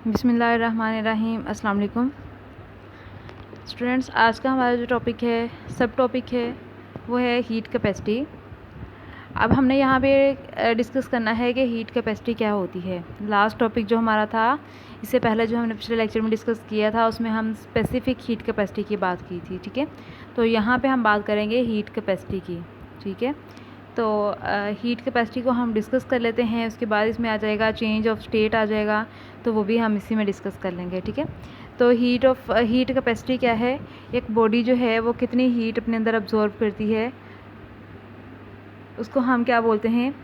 बिस्मिल्लाहिर्रहमानिर्रहीम। अस्सलाम वालेकुम स्टूडेंट्स। आज का हमारा जो टॉपिक है, सब टॉपिक है, वो है हीट कैपेसिटी। अब हमने यहाँ पे डिस्कस करना है कि हीट कैपेसिटी क्या होती है। लास्ट टॉपिक जो हमारा था, इससे पहले जो हमने पिछले लेक्चर में डिस्कस किया था, उसमें हम स्पेसिफिक हीट कैपेसिटी की बात की थी। ठीक है, तो यहाँ पे हम बात करेंगे हीट कैपेसिटी की। ठीक है, तो हीट कैपेसिटी को हम डिस्कस कर लेते हैं। उसके बाद इसमें आ जाएगा चेंज ऑफ स्टेट आ जाएगा, तो वो भी हम इसी में डिस्कस कर लेंगे। ठीक है, तो हीट कैपेसिटी क्या है? एक बॉडी जो है वो कितनी हीट अपने अंदर अब्जॉर्ब करती है, उसको हम क्या बोलते हैं,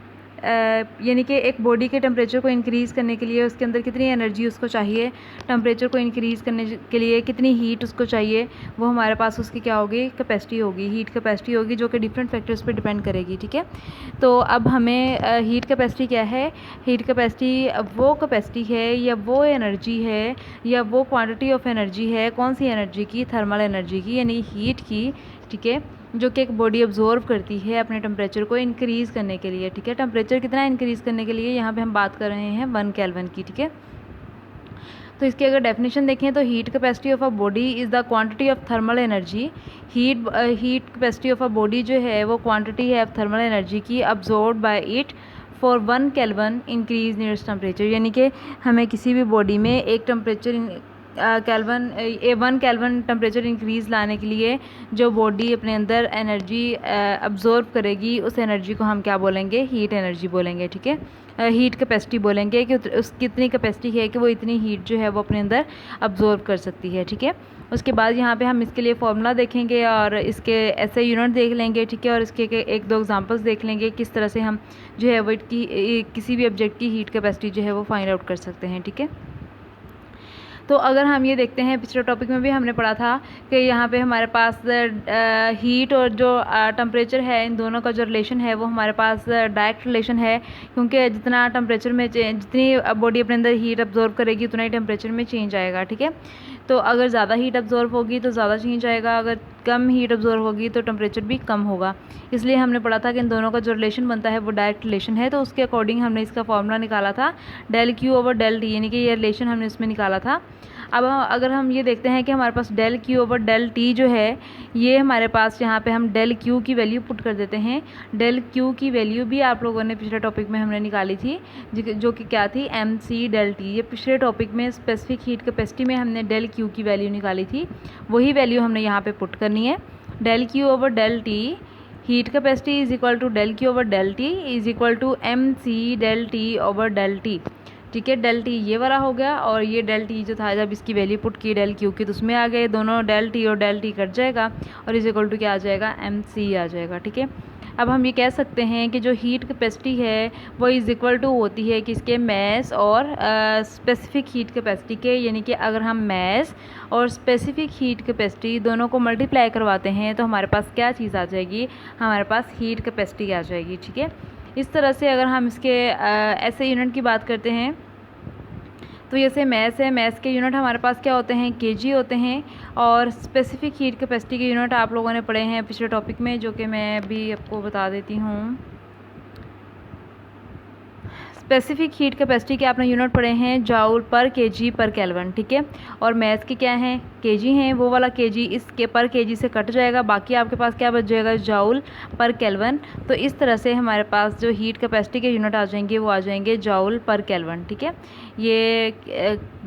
यानी कि एक बॉडी के टेम्परेचर को इंक्रीज़ करने के लिए उसके अंदर कितनी एनर्जी उसको चाहिए, टेम्परेचर को इंक्रीज़ करने के लिए कितनी हीट उसको चाहिए, वो हमारे पास उसकी क्या होगी, कैपेसिटी होगी, हीट कैपेसिटी होगी, जो कि डिफरेंट फैक्टर्स पे डिपेंड करेगी। ठीक है, तो अब हमें हीट कैपेसिटी क्या है? हीट कैपेसिटी वो कैपेसिटी है या वो एनर्जी है या वो क्वान्टिटी ऑफ एनर्जी है, कौन सी एनर्जी की? थर्मल एनर्जी की, यानी हीट की। ठीक है, जो कि एक बॉडी अब्जॉर्व करती है अपने टेम्परेचर को इंक्रीज़ करने के लिए। ठीक है, टेम्परेचर कितना इंक्रीज़ करने के लिए? यहाँ पे हम बात कर रहे हैं 1 केल्विन की। ठीक है, तो इसकी अगर डेफिनेशन देखें तो heat capacity of a body is the quantity of thermal energy. Heat capacity of a body जो है वो क्वांटिटी है ऑफ थर्मल एनर्जी की absorb by it for 1 kelvin increase nearest temperature. यानी कि हमें किसी भी बॉडी में एक temperature kelvin 1 kelvin temperature increase लाने के लिए जो बॉडी अपने अंदर एनर्जी अब्जॉर्ब करेगी, उस एनर्जी को हम क्या बोलेंगे? हीट एनर्जी बोलेंगे। ठीक है, हीट कैपेसिटी बोलेंगे कि उसकी इतनी कैपेसिटी है कि वो इतनी हीट जो है वो अपने अंदर अब्जॉर्ब कर सकती है। ठीक है, उसके बाद यहाँ पे हम इसके लिए फॉर्मूला देखेंगे और इसके ऐसे यूनिट देख लेंगे। ठीक है, और इसके एक दो एग्जांपल्स देख लेंगे किस तरह से हम जो है वो किसी भी ऑब्जेक्ट की हीट कैपेसिटी जो है वो फाइंड आउट कर सकते हैं। ठीक है, तो अगर हम ये देखते हैं, पिछले टॉपिक में भी हमने पढ़ा था कि यहाँ पे हमारे पास हीट और जो टेम्परेचर है, इन दोनों का जो रिलेशन है वो हमारे पास डायरेक्ट रिलेशन है, क्योंकि जितना टेम्परेचर में जितनी बॉडी अपने अंदर हीट अब्जॉर्व करेगी उतना ही टेम्परेचर में चेंज आएगा। ठीक है, तो अगर ज़्यादा हीट अब्जॉर्व होगी तो ज़्यादा चेंज आएगा, अगर कम हीट अब्जॉर्व होगी तो टेम्परेचर भी कम होगा। इसलिए हमने पढ़ा था कि इन दोनों का जो रिलेशन बनता है वो डायरेक्ट रिलेशन है, तो उसके अकॉर्डिंग हमने इसका फॉर्मूला निकाला था del Q over del T, यानी कि ये रिलेशन हमने इसमें निकाला था। अब अगर हम ये देखते हैं कि हमारे पास del Q over del T जो है, ये हमारे पास यहाँ पे हम डेल क्यू की वैल्यू पुट कर देते हैं। डेल क्यू की वैल्यू भी आप लोगों ने पिछले टॉपिक में हमने निकाली थी, जो कि क्या थी? M C del T. ये पिछले टॉपिक में स्पेसिफिक हीट कैपेसिटी में हमने डेल क्यू की वैल्यू निकाली थी, वही वैल्यू हमने यहाँ पे पुट करनी है। Del Q over del T heat capacity is equal to del Q over del T is equal to M C del T over del T. ठीक है, डेल टी ये वाला हो गया, और ये डेल टी जो था जब इसकी वैल्यू पुट की डेल क्यू की तो उसमें आ गए दोनों, डेल टी और डेल टी कट जाएगा और इज इक्वल टू क्या आ जाएगा? एम सी आ जाएगा। ठीक है, अब हम ये कह सकते हैं कि जो हीट कैपेसिटी है वो इज़ इक्वल टू होती है किसके? मैस और स्पेसिफिक हीट कैपेसिटी के। यानी कि अगर हम मैस और स्पेसिफिक हीट कैपेसिटी दोनों को मल्टीप्लाई करवाते हैं तो हमारे पास क्या चीज़ आ जाएगी? हमारे पास हीट कैपेसिटी आ जाएगी। ठीक है, इस तरह से अगर हम इसके ऐसे यूनिट की बात करते हैं तो जैसे मैस है, मैस के यूनिट हमारे पास क्या होते हैं? केजी होते हैं। और स्पेसिफिक हीट कैपेसिटी के यूनिट आप लोगों ने पढ़े हैं पिछले टॉपिक में, जो कि मैं भी आपको बता देती हूँ। स्पेसिफिक हीट कैपेसिटी के आपने यूनिट पढ़े हैं जाउल पर केजी पर केल्विन। ठीक है, और मैथ्स के क्या हैं? केजी हैं, वो वाला केजी इसके पर केजी से कट जाएगा, बाकी आपके पास क्या बच जाएगा? जाउल पर केल्विन। तो इस तरह से हमारे पास जो हीट कैपेसिटी के यूनिट आ जाएंगे वो आ जाएंगे जाउल पर केल्विन। ठीक है, ये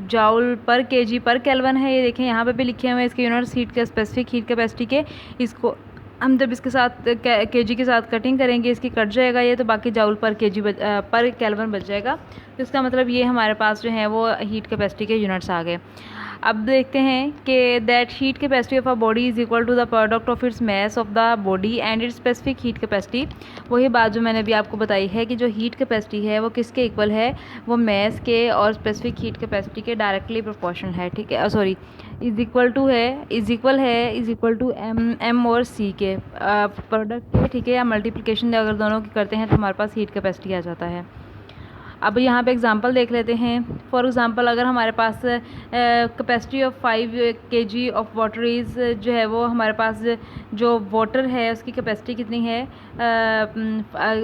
जाउल पर केजी पर केल्विन है, ये देखें यहाँ पे भी लिखे हुए हैं इसके यूनिट्स हीट के, स्पेसिफिक हीट कैपेसिटी के। इसको हम जब इसके साथ केजी के साथ कटिंग करेंगे, इसकी कट जाएगा ये, तो बाकी जाउल पर केजी पर केल्विन बच जाएगा। तो इसका मतलब ये हमारे पास जो है वो हीट कैपेसिटी के यूनिट्स आ गए। अब देखते हैं कि that heat capacity of a body is equal to the product of its mass of the body and its specific heat capacity. वही बात जो मैंने अभी आपको बताई है कि जो हीट कैपेसिटी है वो किसके इक्वल है? वो मैस के और स्पेसिफिक हीट कैपेसिटी के डायरेक्टली प्रोपोर्शनल है। ठीक है, sorry, is equal to M और सी के प्रोडक्ट के। ठीक है, या मल्टीप्लिकेशन अगर दोनों की करते हैं तो हमारे पास हीट कैपेसिटी आ जाता है। अब यहाँ पे एग्जांपल देख लेते हैं। फॉर एग्जांपल अगर हमारे पास capacity of 5 kg of water is जो है वो हमारे पास जो वाटर है उसकी कैपेसिटी कितनी है,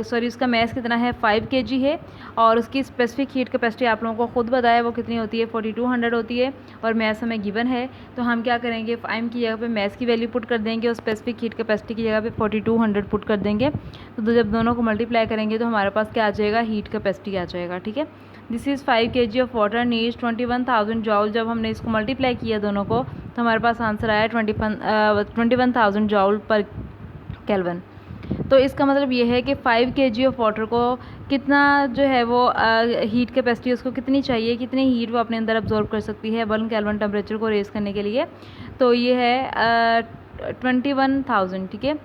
सॉरी उसका मैस कितना है, 5 kg है, और उसकी स्पेसिफिक हीट कैपेसिटी आप लोगों को खुद बताया वो कितनी होती है, 4200 होती है, और मैस हमें गिवन है। तो हम क्या करेंगे, फाइम की जगह पे मैस की वैल्यू पुट कर देंगे और स्पेसिफिक हीट कैपेसिटी की जगह पे 4200 पुट कर देंगे। तो जब दोनों को मल्टीप्लाई करेंगे तो हमारे पास क्या आ जाएगा, हीट कैपेसिटी आ जाएगा। ठीक है, this is 5 kg of water needs 21,000 जॉल। जब हमने इसको मल्टीप्लाई किया दोनों को तो हमारे पास आंसर आया 21,000 जॉल पर केल्विन। तो इसका मतलब ये है कि 5 kg ऑफ वाटर को कितना जो है वो हीट कैपेसिटी उसको कितनी चाहिए, कितनी हीट वो अपने अंदर अब्जॉर्ब कर सकती है 1 केल्विन टेम्परेचर को रेज़ करने के लिए। तो ये है 21,000। ठीक है,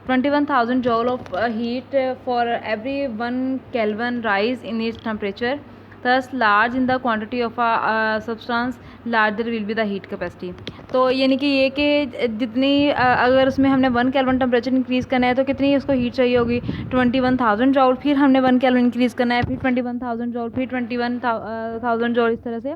21,000 joule of heat for every 1 Kelvin rise in its temperature. Thus large in the quantity of a substance larger will be the heat capacity. तो यानी कि ये कि जितनी अगर उसमें हमने 1 केल्विन टेम्परेचर इंक्रीज़ करना है तो कितनी उसको हीट चाहिए होगी, 21,000 जॉल, फिर हमने 1 केल्विन इंक्रीज़ करना है, फिर 21,000 जॉल, फिर 21,000 जॉल, इस तरह से।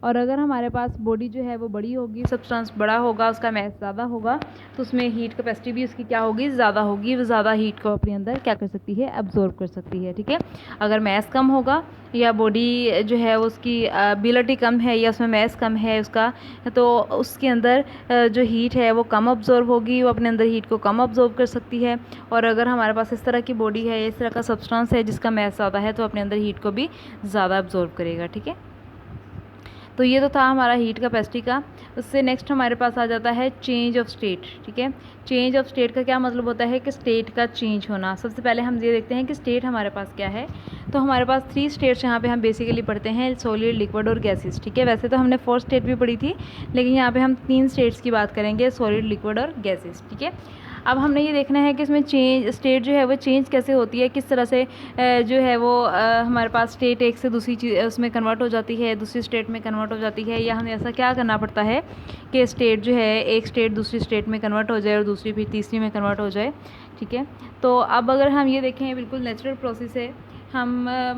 और अगर हमारे पास बॉडी जो है वो बड़ी होगी, सब्सटेंस बड़ा होगा, उसका मैस ज़्यादा होगा, तो उसमें हीट कैपेसिटी भी उसकी क्या होगी, ज़्यादा होगी। वो ज़्यादा हीट को अपने अंदर क्या कर सकती है, एब्जॉर्ब कर सकती है। ठीक है, अगर मैस कम होगा या बॉडी जो है उसकी एबिलिटी कम है या उसमें मैस कम है उसका, तो उसके अंदर जो हीट है वो कम अब्जॉर्ब होगी, वो अपने अंदर हीट को कम अब्जॉर्ब कर सकती है। और अगर हमारे पास इस तरह की बॉडी है, इस तरह का सब्सटेंस है जिसका मैस ज़्यादा है, तो अपने अंदर हीट को भी ज़्यादा अब्जॉर्ब करेगा। ठीक है, तो ये तो था हमारा हीट कैपेसिटी का। उससे नेक्स्ट हमारे पास आ जाता है चेंज ऑफ स्टेट। ठीक है, चेंज ऑफ स्टेट का क्या मतलब होता है कि स्टेट का चेंज होना। सबसे पहले हम ये देखते हैं कि स्टेट हमारे पास क्या है। तो हमारे पास 3 स्टेट्स यहाँ पे हम बेसिकली पढ़ते हैं, सॉलिड, लिक्विड और गैसेस। ठीक है, वैसे तो हमने 4 स्टेट भी पढ़ी थी, लेकिन यहाँ पे हम 3 स्टेट्स की बात करेंगे, सॉलिड, लिक्विड और गैसेस। ठीक है, अब हमने ये देखना है कि इसमें चेंज स्टेट जो है वो चेंज कैसे होती है, किस तरह से जो है वो हमारे पास स्टेट एक से दूसरी चीज़ उसमें कन्वर्ट हो जाती है, दूसरी स्टेट में कन्वर्ट हो जाती है, या हमें ऐसा क्या करना पड़ता है कि स्टेट जो है एक स्टेट दूसरी स्टेट में कन्वर्ट हो जाए और दूसरी फिर तीसरी में कन्वर्ट हो जाए। ठीक है, तो अब अगर हम ये देखें, बिल्कुल नेचुरल प्रोसेस है, हम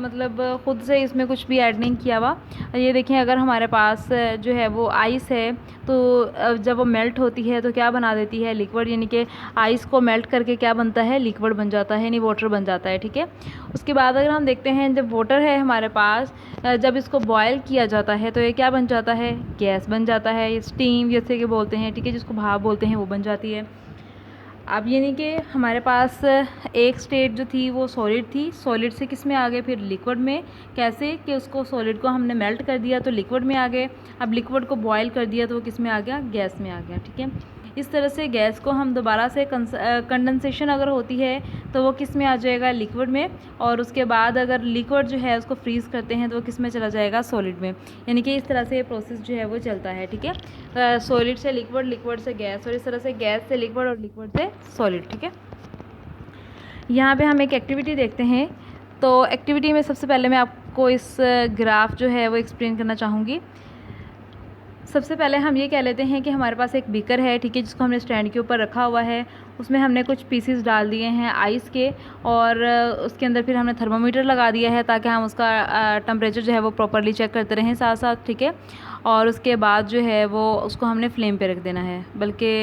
मतलब ख़ुद से इसमें कुछ भी ऐड नहीं किया हुआ। ये देखें, अगर हमारे पास जो है वो आइस है, तो जब वो मेल्ट होती है तो क्या बना देती है, लिक्विड, यानी कि आइस को मेल्ट करके क्या बनता है, लिक्विड बन जाता है, यानी वाटर बन जाता है। ठीक है, उसके बाद अगर हम देखते हैं, जब वाटर है हमारे पास, जब इसको बॉयल किया जाता है तो ये क्या बन जाता है, गैस बन जाता है, स्टीम जैसे कि बोलते हैं। ठीक है, जिसको भाप बोलते हैं, वो बन जाती है। अब यानी कि हमारे पास एक स्टेट जो थी वो सॉलिड थी, सॉलिड से किस में आ गए, फिर लिक्विड में। कैसे कि उसको सॉलिड को हमने मेल्ट कर दिया तो लिक्विड में आ गए, अब लिक्विड को बॉयल कर दिया तो वो किस में आ गया, गैस में आ गया। ठीक है, इस तरह से गैस को हम दोबारा से कंडेंसेशन अगर होती है तो वो किस में आ जाएगा, लिक्विड में, और उसके बाद अगर लिक्विड जो है उसको फ्रीज़ करते हैं तो वो किस में चला जाएगा, सॉलिड में। यानी कि इस तरह से ये प्रोसेस जो है वो चलता है। ठीक है, सॉलिड से लिक्विड, लिक्विड से गैस, और इस तरह से गैस से लिक्विड और लिक्विड से सॉलिड। ठीक है, यहाँ पे हम एक एक्टिविटी देखते हैं। तो एक्टिविटी में सबसे पहले मैं आपको इस ग्राफ जो है वो एक्सप्लेन करना चाहूँगी। सबसे पहले हम ये कह लेते हैं कि हमारे पास एक बीकर है, ठीक है, जिसको हमने स्टैंड के ऊपर रखा हुआ है। उसमें हमने कुछ पीसेस डाल दिए हैं आइस के, और उसके अंदर फिर हमने थर्मोमीटर लगा दिया है ताकि हम उसका टेम्परेचर जो है वो प्रॉपरली चेक करते रहें साथ साथ। ठीक है, और उसके बाद जो है वो उसको हमने फ्लेम पे रख देना है, बल्कि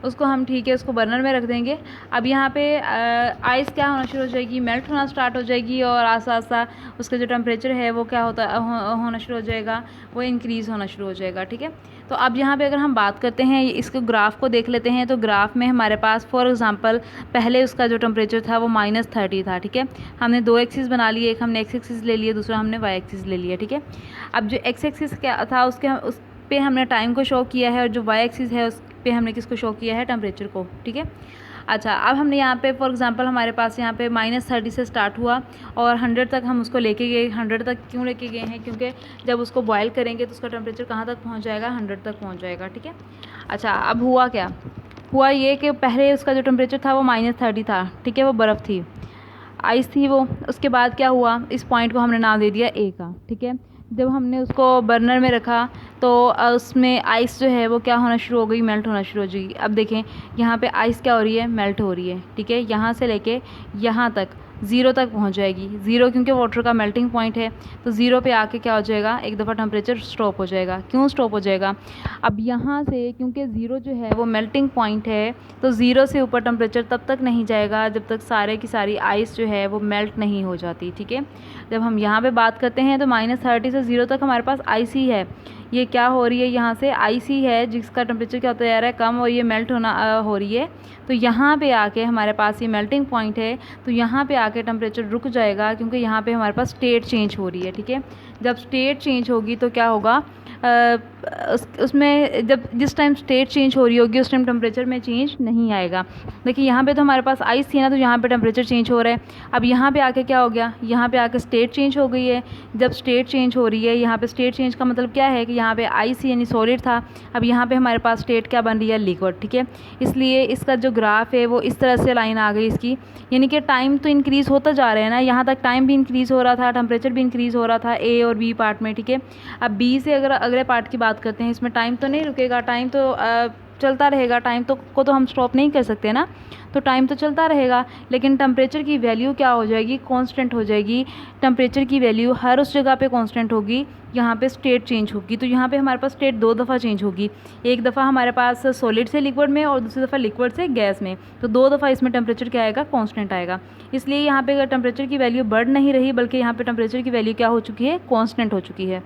उसको हम, ठीक है, उसको बर्नर में रख देंगे। अब यहाँ पे आइस क्या होना शुरू हो जाएगी, मेल्ट होना स्टार्ट हो जाएगी, और आस्ता आस्ता उसका जो टेम्परेचर है वो क्या होना शुरू हो जाएगा, वो इंक्रीज़ होना शुरू हो जाएगा। ठीक है, तो अब यहाँ पे अगर हम बात करते हैं, इसको ग्राफ को देख लेते हैं। तो ग्राफ में हमारे पास फॉर एग्जांपल पहले उसका जो टेम्परेचर था वो -30 था। ठीक है, हमने 2 एक्सिस बना लिए, एक हमने एक्स एक्सिस ले लिया, दूसरा हमने वाई एक्सिस ले लिया। ठीक है, अब जो एक्स एक्सिस क्या था उस पे हमने टाइम को शो किया है, और जो वाई एक्सिस है उस पे हमने किसको शो किया है, टेम्परेचर को। ठीक है, अच्छा, अब हमने यहाँ पे फॉर एग्जांपल हमारे पास यहाँ पे -30 से स्टार्ट हुआ और 100 तक हम उसको लेके गए। 100 तक क्यों लेके गए हैं, क्योंकि जब उसको बॉयल करेंगे तो उसका टेम्परेचर कहाँ तक पहुँच जाएगा, 100 तक पहुँच जाएगा। ठीक है, अच्छा, अब हुआ क्या, हुआ ये कि पहले उसका जो टेम्परेचर था वो -30 था। ठीक है, वो बर्फ़ थी। आइस थी वो। उसके बाद क्या हुआ, इस पॉइंट को हमने नाम दे दिया ए का, ठीक है। जब हमने उसको बर्नर में रखा तो उसमें आइस जो है वो क्या होना शुरू हो गई, मेल्ट होना शुरू हो जाएगी। अब देखें यहाँ पे आइस क्या हो रही है, मेल्ट हो रही है, ठीक है। यहाँ से लेके यहाँ तक ज़ीरो तक पहुँच जाएगी। ज़ीरो क्योंकि वाटर का मेल्टिंग पॉइंट है, तो ज़ीरो पे आके क्या हो जाएगा, एक दफ़ा टेम्परेचर स्टॉप हो जाएगा। क्यों स्टॉप हो जाएगा, अब यहाँ से क्योंकि ज़ीरो जो है वो मेल्टिंग पॉइंट है, तो ज़ीरो से ऊपर टेम्परेचर तब तक नहीं जाएगा जब तक सारे की सारी आइस जो है वो मेल्ट नहीं हो जाती, ठीक है। जब हम यहाँ पे बात करते हैं तो -30 से ज़ीरो तक हमारे पास आइस ही है। ये क्या हो रही है, यहाँ से आइस ही है जिसका टेम्परेचर क्या होता जा रहा है, कम, और ये मेल्ट होना हो रही है। तो यहाँ पे आके हमारे पास ये मेल्टिंग पॉइंट है, तो यहाँ पे आके टेम्परेचर रुक जाएगा क्योंकि यहाँ पे हमारे पास स्टेट चेंज हो रही है, ठीक है। जब स्टेट चेंज होगी तो क्या होगा, उसमें जब जिस टाइम स्टेट चेंज हो रही होगी उस टाइम टेम्परेचर में चेंज नहीं आएगा। देखिए यहाँ पे तो हमारे पास आइस थी ना, तो यहाँ पे टेम्परेचर चेंज हो रहा है। अब यहाँ पे आके क्या हो गया, यहाँ पे आके स्टेट चेंज हो गई है। जब स्टेट चेंज हो रही है, यहाँ पे स्टेट चेंज का मतलब क्या है कि यहाँ पे आइस यानी सॉलिड था, अब यहाँ पे हमारे पास स्टेट क्या बन रही है, लिक्विड, ठीक है। इसलिए इसका जो ग्राफ है वो इस तरह से लाइन आ गई इसकी, यानी कि टाइम तो इंक्रीज़ होता जा रहा है ना, यहाँ तक टाइम भी इंक्रीज़ हो रहा था, टेम्परेचर भी इंक्रीज़ हो रहा था ए और बी पार्ट में, ठीक है। अब बी से अगर अगले पार्ट की बात करते हैं, इसमें टाइम तो नहीं रुकेगा, टाइम तो चलता रहेगा, टाइम तो को तो हम स्टॉप नहीं कर सकते ना, तो टाइम तो चलता रहेगा, लेकिन टेम्परेचर की वैल्यू क्या हो जाएगी, कांस्टेंट हो जाएगी। टेम्परेचर की वैल्यू हर उस जगह पे कांस्टेंट होगी, यहाँ पे स्टेट चेंज होगी। तो यहाँ पे हमारे पास स्टेट दो दफ़ा चेंज होगी, एक दफ़ा हमारे पास सॉलिड से लिक्विड में और दूसरी दफ़ा लिक्विड से गैस में, तो दो दफ़ा इसमें टेम्परेचर क्या आएगा, कांस्टेंट आएगा। इसलिए यहाँ पे टेम्परेचर की वैल्यू बढ़ नहीं रही, बल्कि यहाँ पे टेम्परेचर की वैल्यू क्या हो चुकी है, कांस्टेंट हो चुकी है।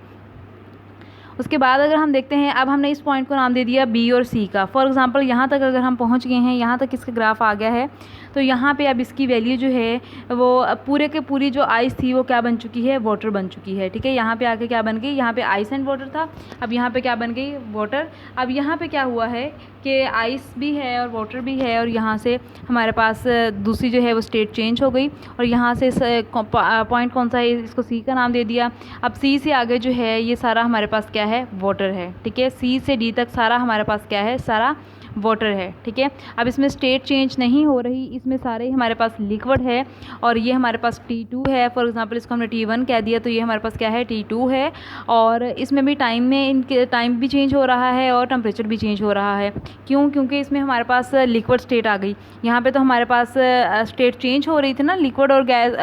उसके बाद अगर हम देखते हैं, अब हमने इस पॉइंट को नाम दे दिया बी और सी का। फॉर एग्जांपल यहाँ तक अगर हम पहुँच गए हैं, यहाँ तक इसका ग्राफ आ गया है, तो यहाँ पे अब इसकी वैल्यू जो है वो पूरे के पूरी जो आइस थी वो क्या बन चुकी है, वाटर बन चुकी है, ठीक है। यहाँ पे आके क्या बन गई, यहाँ पे आइस एंड वाटर था, अब यहाँ पे क्या बन गई, वाटर। अब यहाँ पे क्या हुआ है कि आइस भी है और वाटर भी है, और यहाँ से हमारे पास दूसरी जो है वो स्टेट चेंज हो गई, और यहाँ से पॉइंट कौन सा है, इसको सी का नाम दे दिया। अब सी से आगे जो है ये सारा हमारे पास क्या है, वाटर है, ठीक है। सी से डी तक सारा हमारे पास क्या है, सारा वाटर है, ठीक है। अब इसमें स्टेट चेंज नहीं हो रही, इसमें सारे हमारे पास लिक्विड है, और ये हमारे पास T2 है। फॉर एग्जांपल इसको हमने T1 कह दिया, तो ये हमारे पास क्या है, T2 है। और इसमें भी टाइम में इनके टाइम भी चेंज हो रहा है और टेम्परेचर भी चेंज हो रहा है। क्यों, क्योंकि इसमें हमारे पास लिक्विड स्टेट आ गई। यहाँ पे तो हमारे पास स्टेट चेंज हो रही थी ना, लिक्विड और गैस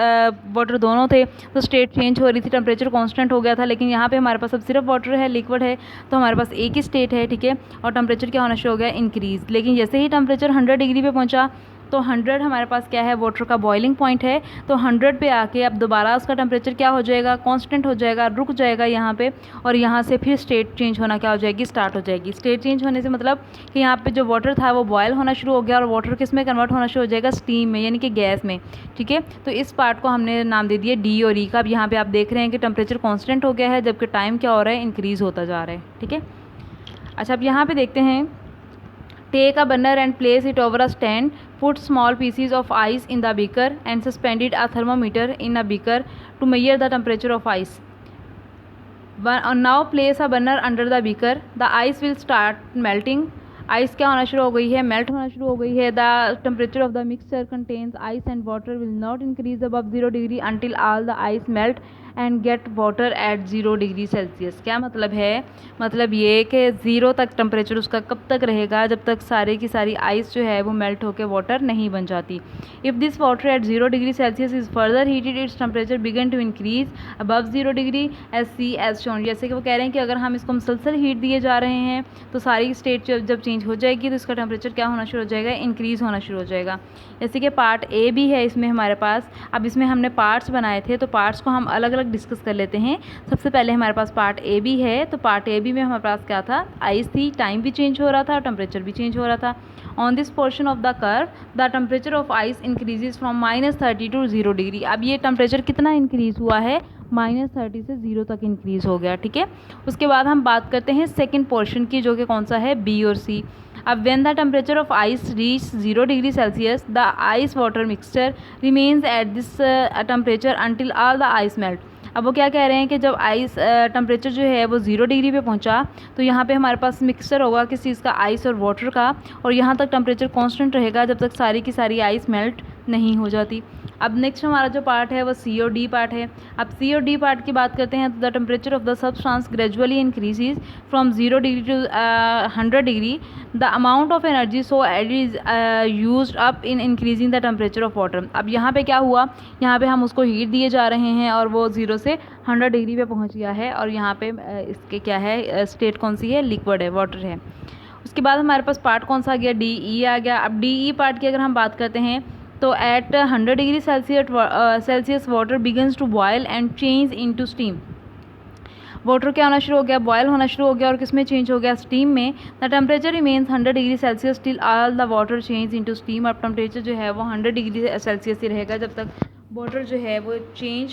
वाटर दोनों थे, तो स्टेट चेंज हो रही थी, टेम्परेचर कांस्टेंट हो गया था। लेकिन यहाँ पे हमारे पास अब सिर्फ वाटर है, लिक्विड है, तो हमारे पास एक ही स्टेट है, ठीक है। और टेम्परेचर क्या होना शुरू हो गया, इंक्रीज़। लेकिन जैसे ही टेम्परेचर 100 डिग्री पे पहुँचा, तो 100 हमारे पास क्या है, वाटर का बॉइलिंग पॉइंट है, तो 100 पे आके अब दोबारा उसका टेम्परेचर क्या हो जाएगा, कांस्टेंट हो जाएगा, रुक जाएगा यहाँ पे, और यहाँ से फिर स्टेट चेंज होना क्या हो जाएगी, स्टार्ट हो जाएगी। स्टेट चेंज होने से मतलब कि यहाँ पे जो वाटर था वो बॉयल होना शुरू हो गया, और वाटर किस में कन्वर्ट होना शुरू हो जाएगा, स्टीम में, यानी कि गैस में, ठीक है। तो इस पार्ट को हमने नाम दे दिया डी और ई का। अब यहाँ पे आप देख रहे हैं कि टेम्परेचर कॉन्स्टेंट हो गया है, जबकि टाइम क्या हो रहा है, इंक्रीज़ होता जा रहा है, ठीक है। अच्छा, अब यहाँ पे देखते हैं, take a burner and place it over a stand, put small pieces of ice in the beaker and suspended a thermometer in a beaker to measure the temperature of ice. Now place a burner under the beaker, the ice will start melting. Ice क्या होना शुरू हो गई है, melt होना शुरू हो गई है। The temperature of the mixture contains ice and water will not increase above 0 degree until all the ice melt and get water at 0 degree Celsius. क्या मतलब है, मतलब ये कि 0 तक टेम्परेचर उसका कब तक रहेगा, जब तक सारे की सारी आइस जो है वो मेल्ट होकर वाटर नहीं बन जाती। If this water at 0 degree Celsius is further heated, its temperature began to increase above 0 degree as shown. जैसे कि वो कह रहे हैं कि अगर हम इसको मुसलसल हीट दिए जा रहे हैं तो सारी स्टेट जब चेंज हो जाएगी तो इसका टेम्परेचर क्या होना शुरू हो जाएगा, इंक्रीज़ होना शुरू हो जाएगा। जैसे कि पार्ट ए भी है इसमें हमारे पास। अब इसमें हमने पार्ट्स बनाए थे, तो पार्ट्स को हम अलग अलग डिस्कस कर लेते हैं। सबसे पहले हमारे पास पार्ट ए बी है, तो पार्ट ए बी में हमारे पास क्या था, आइस थी, टाइम भी चेंज हो रहा था, टेम्परेचर भी चेंज हो रहा था। On this portion of the curve the temperature of ice increases from -30 to 0 degree. अब ये टेम्परेचर कितना इंक्रीज़ हुआ है, -30 से 0 तक इंक्रीज़ हो गया, ठीक है। उसके बाद हम बात करते हैं सेकेंड पोर्शन की, जो कि कौन सा है, बी और सी। अब when the temperature of ice reach 0 degree Celsius the ice water mixture remains at this temperature until all the ice melt. अब वो क्या कह रहे हैं कि जब आइस टेम्परेचर जो है वो 0 डिग्री पे पहुंचा, तो यहाँ पे हमारे पास मिक्सचर होगा किस चीज़ का, आइस और वाटर का, और यहाँ तक टेम्परेचर कांस्टेंट रहेगा जब तक सारी की सारी आइस मेल्ट नहीं हो जाती। अब नेक्स्ट हमारा जो पार्ट है वो सी और डी पार्ट है। अब सी और डी पार्ट की बात करते हैं तो the temperature of the substance gradually increases from 0 degree to 100 degree, the amount of energy so add is used up in increasing the temperature of water. अब यहाँ पे क्या हुआ, यहाँ पे हम उसको हीट दिए जा रहे हैं और वो 0 से 100 डिग्री पे पहुँच गया है, और यहाँ पे इसके क्या है, स्टेट कौन सी है, लिक्विड है, वाटर है। उसके बाद हमारे पास पार्ट कौन सा आ गया, डी ई आ गया। अब डी ई पार्ट की अगर हम बात करते हैं तो at 100 degree Celsius water begins to boil and change into steam. Water क्या होना शुरू हो गया, बॉयल होना शुरू हो गया, और किस में चेंज हो गया, स्टीम में। The temperature remains 100 degree Celsius till all the water change into steam. अब टेम्परेचर जो है वो 100 डिग्री सेल्सियस ही रहेगा जब तक वाटर जो है वो चेंज,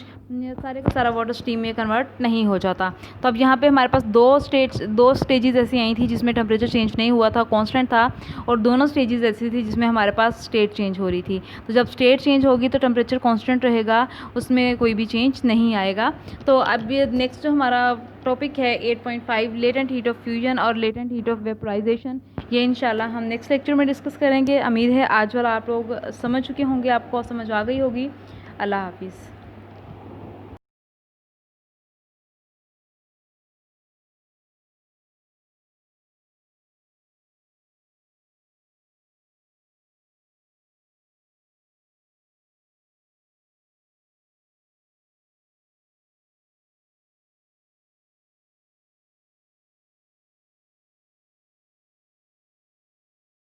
सारे का सारा वाटर स्टीम में कन्वर्ट नहीं हो जाता। तो अब यहाँ पे हमारे पास दो स्टेजेस ऐसी आई थी जिसमें टेम्परेचर चेंज नहीं हुआ था, कांस्टेंट था, और दोनों स्टेजेस ऐसी थी जिसमें हमारे पास स्टेट चेंज हो रही थी। तो जब स्टेट चेंज होगी तो टेम्परेचर कांस्टेंट रहेगा, उसमें कोई भी चेंज नहीं आएगा। तो अब ये नेक्स्ट जो हमारा टॉपिक है 8.5 लेटेंट हीट ऑफ फ्यूजन और लेटेंट हीट ऑफ वेपराइजेशन, ये इंशाल्लाह हम नेक्स्ट लेक्चर में डिस्कस करेंगे। उम्मीद है आज वाला आप लोग समझ चुके होंगे, आपको समझ आ गई होगी। अल्लाह हाफिज़।